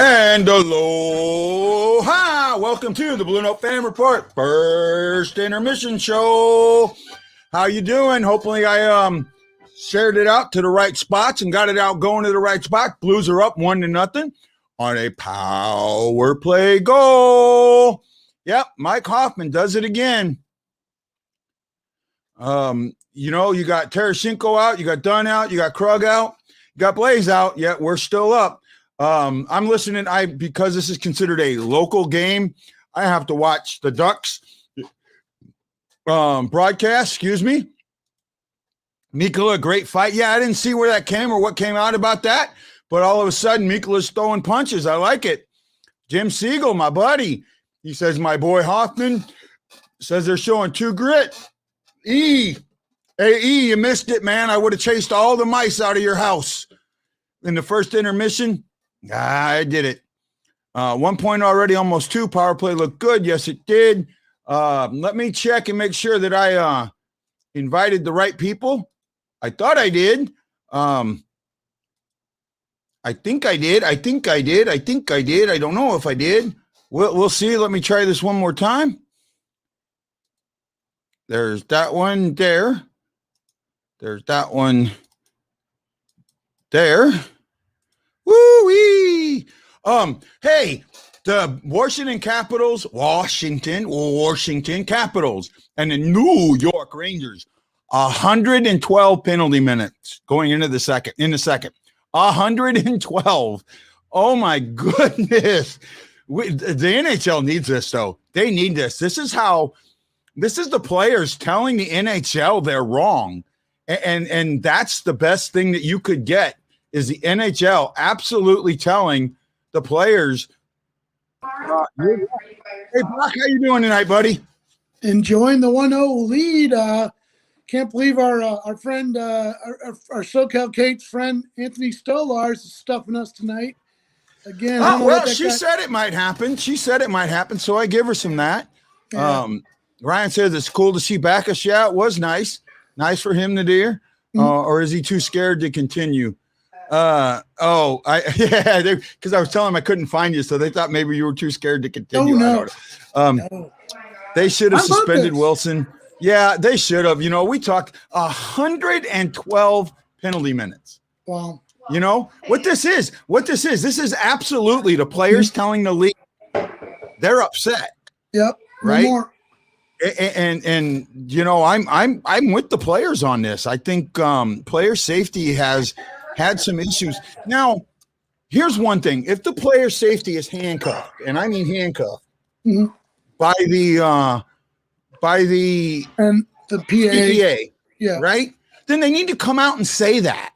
And aloha! Welcome to the BlueNote Fan Report, first intermission show. How you doing? Hopefully I shared it out to the right spots and got it out going to the right spot. Blues are up 1-0 on a power play goal. Yep, Mike Hoffman does it again. You got Tarasenko out, you got Dunn out, you got Krug out, you got Blaze out, yet we're still up. I'm listening. Because this is considered a local game, I have to watch the Ducks broadcast. Excuse me. Mikkola, great fight. Yeah, I didn't see where that came or what came out about that, but all of a sudden Mikkola's throwing punches. I like it. Jim Siegel, my buddy, he says my boy Hoffman says they're showing too grit. Hey, you missed it, man. I would have chased all the mice out of your house in the first intermission. I did it. 1 point already, almost 2. Power play looked good. Yes, it did. Let me check and make sure that I invited the right people. I thought I did. I think I did. I don't know if I did. We'll see. Let me try this one more time. There's that one there. There's that one there. Woo-wee! Hey, the Washington Capitals and the New York Rangers, 112 penalty minutes going into the second. 112. Oh my goodness. The NHL needs this though. They need this. This is the players telling the NHL they're wrong. And that's the best thing that you could get. Is the NHL absolutely telling the players, hey, Brock, how you doing tonight, buddy? Enjoying the 1-0 lead. Can't believe our friend, our SoCal Kate's friend, Anthony Stolars is stuffing us tonight. Again. She said it might happen. So I give her some that. Yeah. Ryan says it's cool to see Bacchus. Yeah, it was nice. Nice for him to do. Or is he too scared to continue? Because I was telling them I couldn't find you, so they thought maybe you were too scared to continue. No. They should have suspended Wilson. Yeah, they should have. We talked 112 penalty minutes. Wow. What this is? This is absolutely the players telling the league they're upset. Yep. Right. No more. And I'm with the players on this. I think player safety has had some issues. Now, here's one thing. If the player safety is handcuffed, and I mean handcuffed, by the PA, yeah, right? Then they need to come out and say that,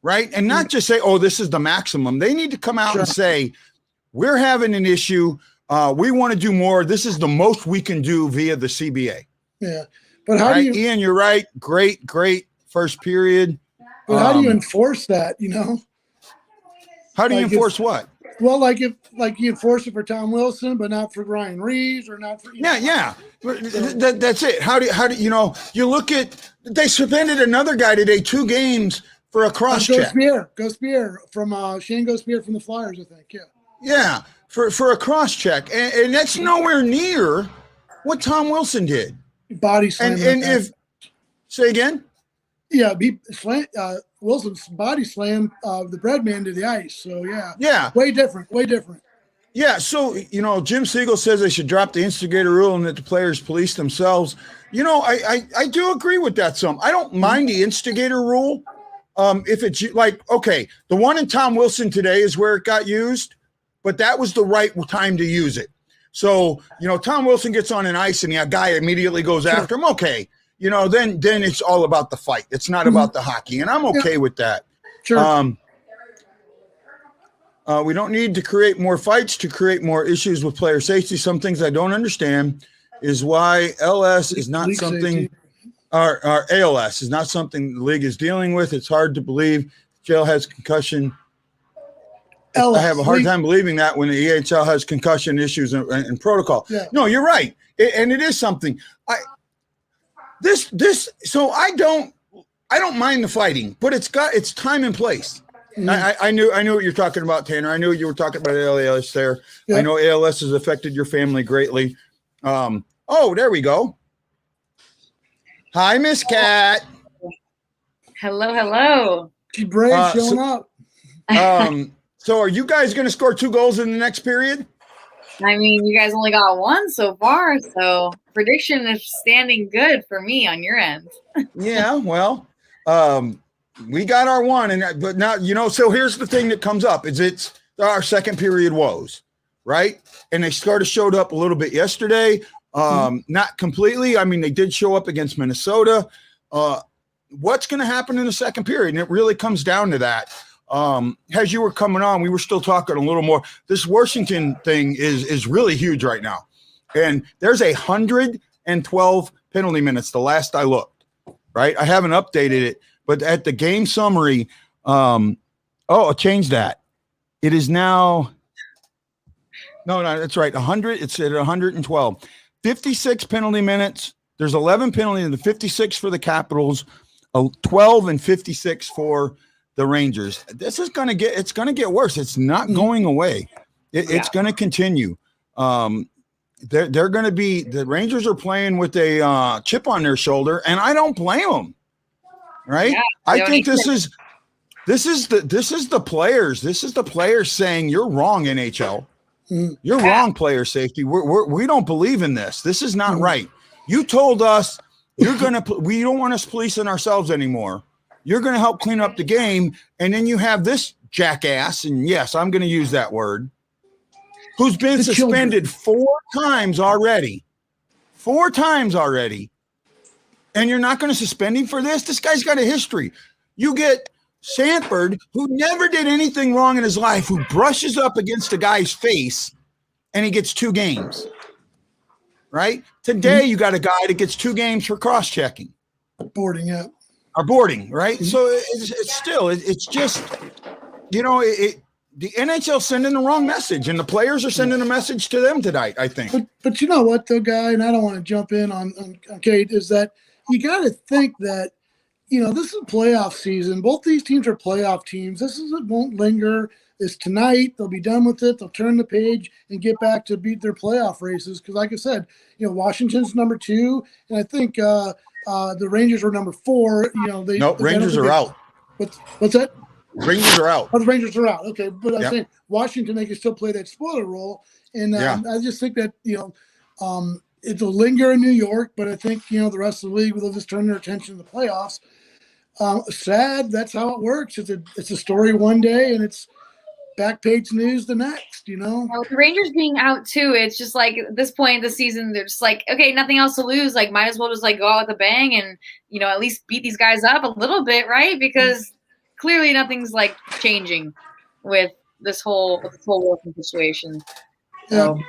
right? And not just say, oh, this is the maximum. They need to come out and say, we're having an issue. We want to do more. This is the most we can do via the CBA. Yeah. But how do you, Ian, you're right. Great first period. But how do you enforce that, How do you enforce what? Well, like you enforce it for Tom Wilson, but not for Ryan Reeves or not for Yeah. That's it. How do you look at they suspended another guy today, 2 games for a cross check. Gauthier from Shane Gauthier from the Flyers, I think. Yeah. Yeah, for a cross check. And that's nowhere near what Tom Wilson did. Body slam. And if say again? Yeah, Wilson's body slammed the bread man to the ice. So, yeah. Way different. Yeah, so, Jim Siegel says they should drop the instigator rule and that the players police themselves. I do agree with that some. I don't mind the instigator rule. If it's like, okay, the one in Tom Wilson today is where it got used, but that was the right time to use it. So, Tom Wilson gets on an ice and a guy immediately goes after him. Okay. Then it's all about the fight. It's not about the hockey, and I'm okay with that. Sure. We don't need to create more fights to create more issues with player safety. Some things I don't understand is why LS is not something, or ALS is not something the league is dealing with. It's hard to believe jail has concussion. I have a hard time believing that when the EHL has concussion issues and protocol. Yeah. No, you're right, and it is something. So I don't mind the fighting, but it's time and place. I knew what you're talking about, Tanner. I knew you were talking about ALS there. Yeah. I know ALS has affected your family greatly. Oh, there we go. Hi, Miss Cat. Hello. She's brave, showing up. So are you guys going to score 2 goals in the next period? I mean, you guys only got 1 so far, so prediction is standing good for me on your end. Yeah, well, we got our 1, but now so here's the thing that comes up: it's our second period woes, right? And they showed up a little bit yesterday, not completely. I mean, they did show up against Minnesota. What's going to happen in the second period? And it really comes down to that. As you were coming on, we were still talking a little more. This Washington thing is really huge right now. And there's 112 penalty minutes the last I looked, right? I haven't updated it, but at the game summary, I'll change that. It is now, no, that's right. 100, it's at 112. 56 penalty minutes. There's 11 penalties and the 56 for the Capitals, 12 and 56 for the Rangers. This is going to get worse. It's not going away. It's going to continue. They're going to be, the Rangers are playing with a chip on their shoulder, and I don't blame them. Right. Yeah, I think this is the players. This is the players saying, you're wrong, NHL. You're wrong, player safety. We don't believe in this. This is not right. You told us we don't want us policing ourselves anymore. You're going to help clean up the game. And then you have this jackass, and yes, I'm going to use that word, who's been suspended 4 times already. 4 times already. And you're not going to suspend him for this? This guy's got a history. You get Sanford, who never did anything wrong in his life, who brushes up against a guy's face, and he gets 2 games. Right? Today, you got a guy that gets 2 games for cross-checking. Boarding, yeah. Or boarding, right? So it's just, the NHL sending the wrong message, and the players are sending a message to them tonight, I think. But you know what, though, Guy, and I don't want to jump in on Kate, is that you got to think that, this is a playoff season. Both these teams are playoff teams. It won't linger. It's tonight. They'll be done with it. They'll turn the page and get back to beat their playoff races. Because, like I said, Washington's number 2, and I think the Rangers were number 4. Rangers are out. What's that? Rangers are out. Oh, the Rangers are out. Okay, but I'm saying Washington, they can still play that spoiler role, and I just think that it'll linger in New York, but I think the rest of the league will just turn their attention to the playoffs. Sad, that's how it works. It's a story one day, and it's back page news the next. Well, the Rangers being out too, it's just like at this point in the season, they're just like, okay, nothing else to lose. Like, might as well just go out with a bang and at least beat these guys up a little bit, right? Because clearly nothing's changing with this whole working situation. So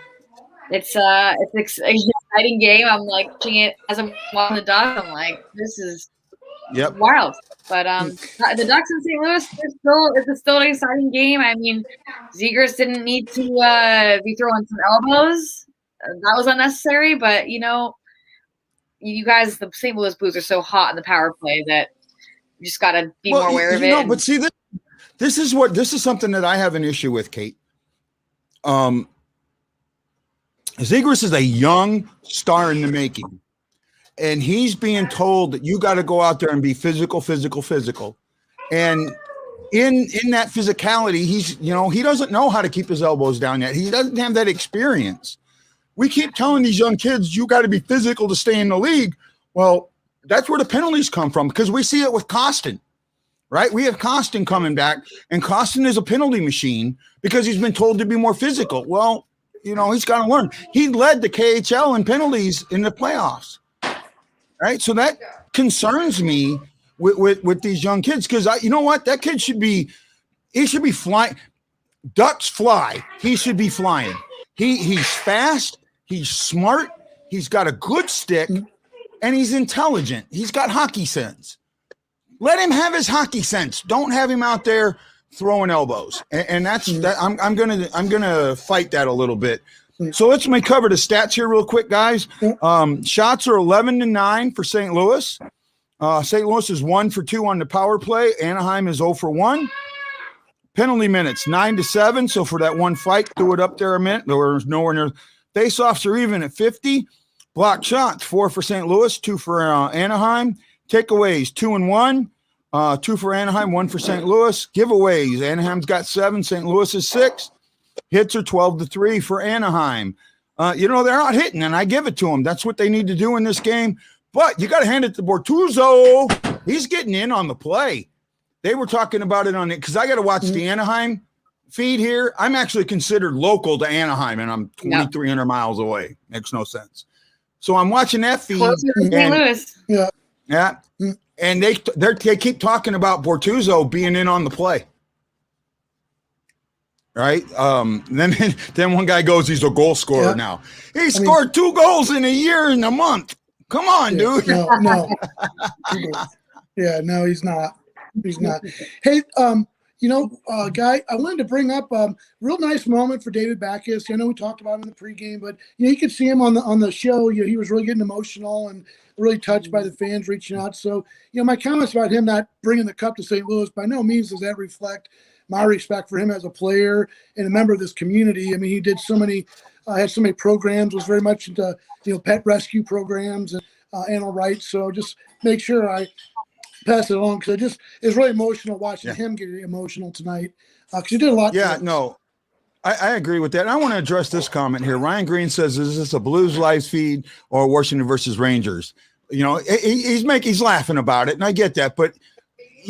it's an exciting game. I'm watching it as I'm watching the Ducks. I'm like, this is wild. But the Ducks in St. Louis, it's still an exciting game. I mean, Zegras didn't need to be throwing some elbows. That was unnecessary. But you guys, the St. Louis Blues are so hot in the power play that you just got to be more aware of it. But see, this is something that I have an issue with, Kate. Zegras is a young star in the making, and he's being told that you got to go out there and be physical. And in that physicality, he's he doesn't know how to keep his elbows down yet. He doesn't have that experience. We keep telling these young kids, you got to be physical to stay in the league. Well, that's where the penalties come from, because we see it with Kostin, right? We have Kostin coming back, and Kostin is a penalty machine because he's been told to be more physical. Well, he's got to learn. He led the KHL in penalties in the playoffs, right? So that concerns me with these young kids, because you know what? That kid should be flying. Ducks fly. He should be flying. He's fast. He's smart. He's got a good stick. And he's intelligent. He's got hockey sense. Let him have his hockey sense. Don't have him out there throwing elbows. And that's that. I'm gonna fight that a little bit. So let's cover the stats here real quick, guys. Shots are 11-9 for St. Louis. St. Louis is 1 for 2 on the power play. Anaheim is 0 for 1. Penalty minutes 9-7. So for that one fight, threw it up there a minute. There was nowhere near. Face-offs are even at 50. Blocked shots 4 for St. Louis, 2 for Anaheim. Takeaways 2 and 1. 2 for Anaheim, 1 for St. Louis. Giveaways, Anaheim's got 7, St. Louis is 6. Hits are 12-3 for Anaheim. They're out hitting, and I give it to them. That's what they need to do in this game. But you got to hand it to Bortuzzo. He's getting in on the play. They were talking about it on it because I got to watch the Anaheim feed here. I'm actually considered local to Anaheim, and I'm 2,300 miles away. Makes no sense. So I'm watching that feed. St. Louis. Yeah. And they keep talking about Bortuzzo being in on the play. Right. Then one guy goes, he's a goal scorer now. He scored 2 goals in a year and a month. Come on, dude. No. No, he's not. He's not. Hey, Guy, I wanted to bring up a real nice moment for David Backus. I know we talked about him in the pregame, but you could see him on the show. He was really getting emotional and really touched by the fans reaching out. So, my comments about him not bringing the cup to St. Louis, by no means does that reflect my respect for him as a player and a member of this community. I mean, he did so many, had so many programs, was very much into, pet rescue programs and animal rights. So just make sure I pass it along because it's really emotional watching him get emotional tonight because he did a lot. Yeah, no, I agree with that. And I want to address this comment here. Ryan Green says, is this a Blues live feed or Washington versus Rangers? He's laughing about it, and I get that. But,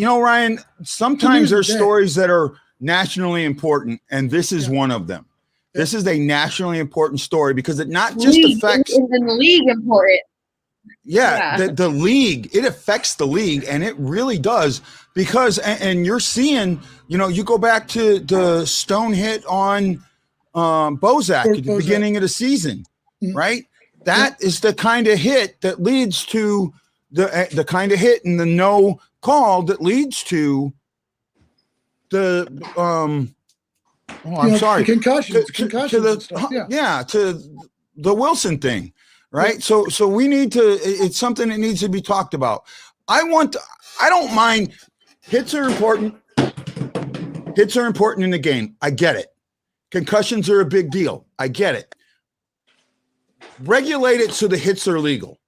Ryan, sometimes there's stories that are nationally important, and this is one of them. This is a nationally important story because it not just affects – in the league important. The league, it affects the league, and it really does because, and you're seeing, you go back to the stone hit on Bozak at the beginning of the season, right? That is the kind of hit that leads to the kind of hit and the no call that leads to the the concussions, to the Wilson thing. Right. So we need to, it's something that needs to be talked about. I don't mind. Hits are important. Hits are important in the game. I get it. Concussions are a big deal. I get it. Regulate it so the hits are legal.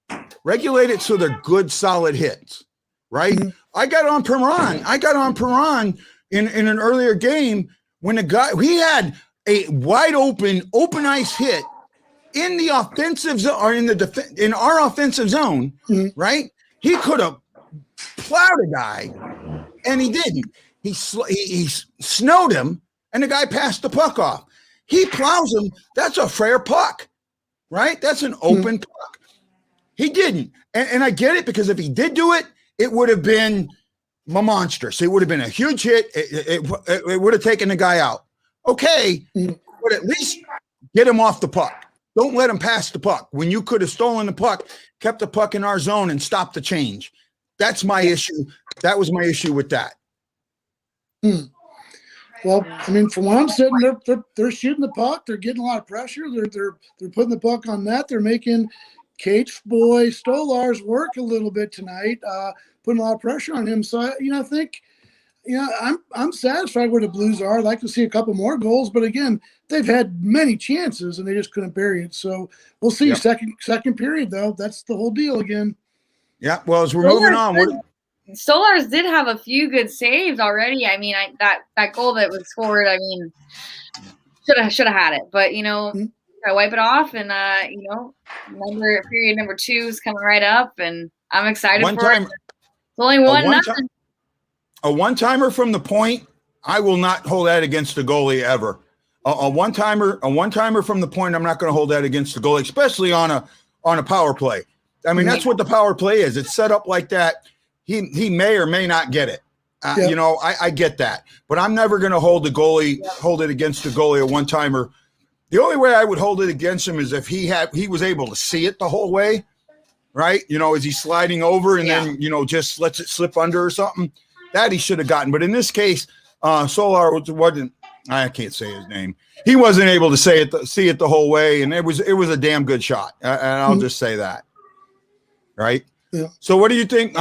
Regulate it so they're good, solid hits. Right. I got on Perron in an earlier game when he had a wide open ice hit in the offensive zone or in our offensive zone, right? He could have plowed a guy, and he didn't. He snowed him, and the guy passed the puck off. He plows him. That's a fair puck, right? That's an open puck. He didn't, and I get it because if he did do it, it would have been monstrous. It would have been a huge hit. It would have taken the guy out. Okay, but at least get him off the puck. Don't let him pass the puck. When you could have stolen the puck, kept the puck in our zone and stopped the change. That's my issue. That was my issue with that. Well, I mean, from what I'm sitting, they're shooting the puck. They're getting a lot of pressure. They're putting the puck on net. They're making Cage boy Stolar's work a little bit tonight, putting a lot of pressure on him. So I think I'm satisfied where the Blues are. I'd like to see a couple more goals, but again, they've had many chances and they just couldn't bury it. So we'll see. Yep. Second period though. That's the whole deal again. Yeah. Well, as we're moving on, Stolar's did have a few good saves already. I mean, that goal that was scored, I mean, should have had it, but I wipe it off, and period number 2 is coming right up, and I'm excited for it. It's only 1-0. A one-timer from the point, I will not hold that against the goalie ever. A one-timer from the point, I'm not going to hold that against the goalie, especially on a power play. I mean, that's what the power play is. It's set up like that. He may or may not get it. I get that, but I'm never going to hold it against the goalie a one-timer. The only way I would hold it against him is if he was able to see it the whole way, right? Is he sliding over and then just lets it slip under or something? That he should have gotten. But in this case, Solar wasn't. I can't say his name. He wasn't able to see it the whole way, and it was a damn good shot. And I'll just say that, right? Yeah. So what do you think?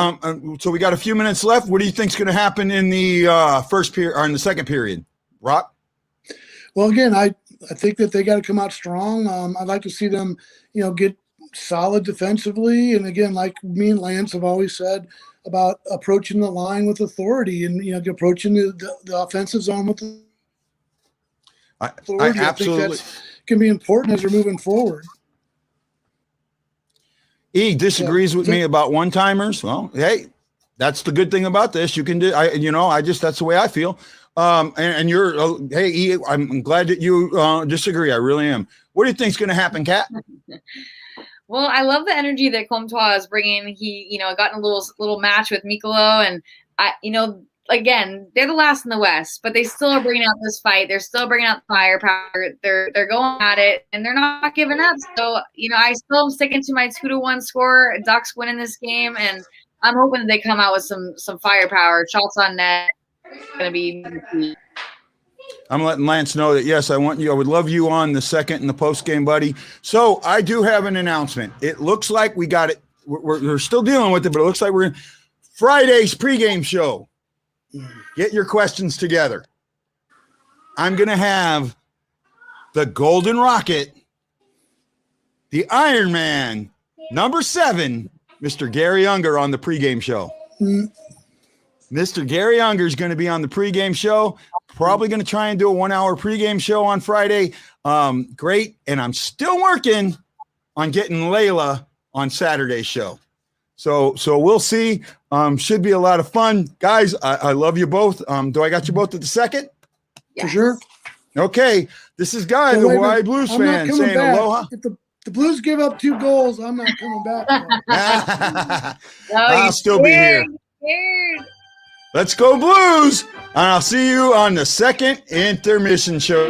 So we got a few minutes left. What do you think is going to happen in the first period or in the second period? Rock? Well, again, I think that they got to come out strong. I'd like to see them, get solid defensively. And again, like me and Lance have always said about approaching the line with authority and, approaching the offensive zone with authority. I absolutely. I think that can be important as we're moving forward. E disagrees with me about one-timers. Well, hey, that's the good thing about this. You can do, that's the way I feel. And you're, hey, E, I'm glad that you disagree. I really am. What do you think is going to happen, Kat? Well, I love the energy that Comtois is bringing. He, got in a little match with Mikolo, and again, they're the last in the West, but they still are bringing out this fight. They're still bringing out the firepower. They're going at it, and they're not giving up. So, I still am sticking to my 2-1 score. Ducks winning this game, and I'm hoping that they come out with some firepower. Shots on net. Going to be. I'm letting Lance know that, yes, I would love you on the second in the post game, buddy. So I do have an announcement. It looks like we got it. We're still dealing with it, but it looks like we're in Friday's pregame show. Get your questions together. I'm going to have the Golden Rocket, the Iron Man, number 7, Mr. Gary Unger on the pregame show. Mr. Gary Unger is going to be on the pregame show. Probably going to try and do a 1-hour pregame show on Friday. Great. And I'm still working on getting Layla on Saturday's show. So we'll see. Should be a lot of fun. Guys, I love you both. Do I got you both at the second? Yes. For sure. Okay. This is Guy, the Hawaii Blues fan, saying back. aloha. If the Blues give up 2 goals, I'm not coming back. I'll still be here. Scared. Let's go Blues. And I'll see you on the second intermission show.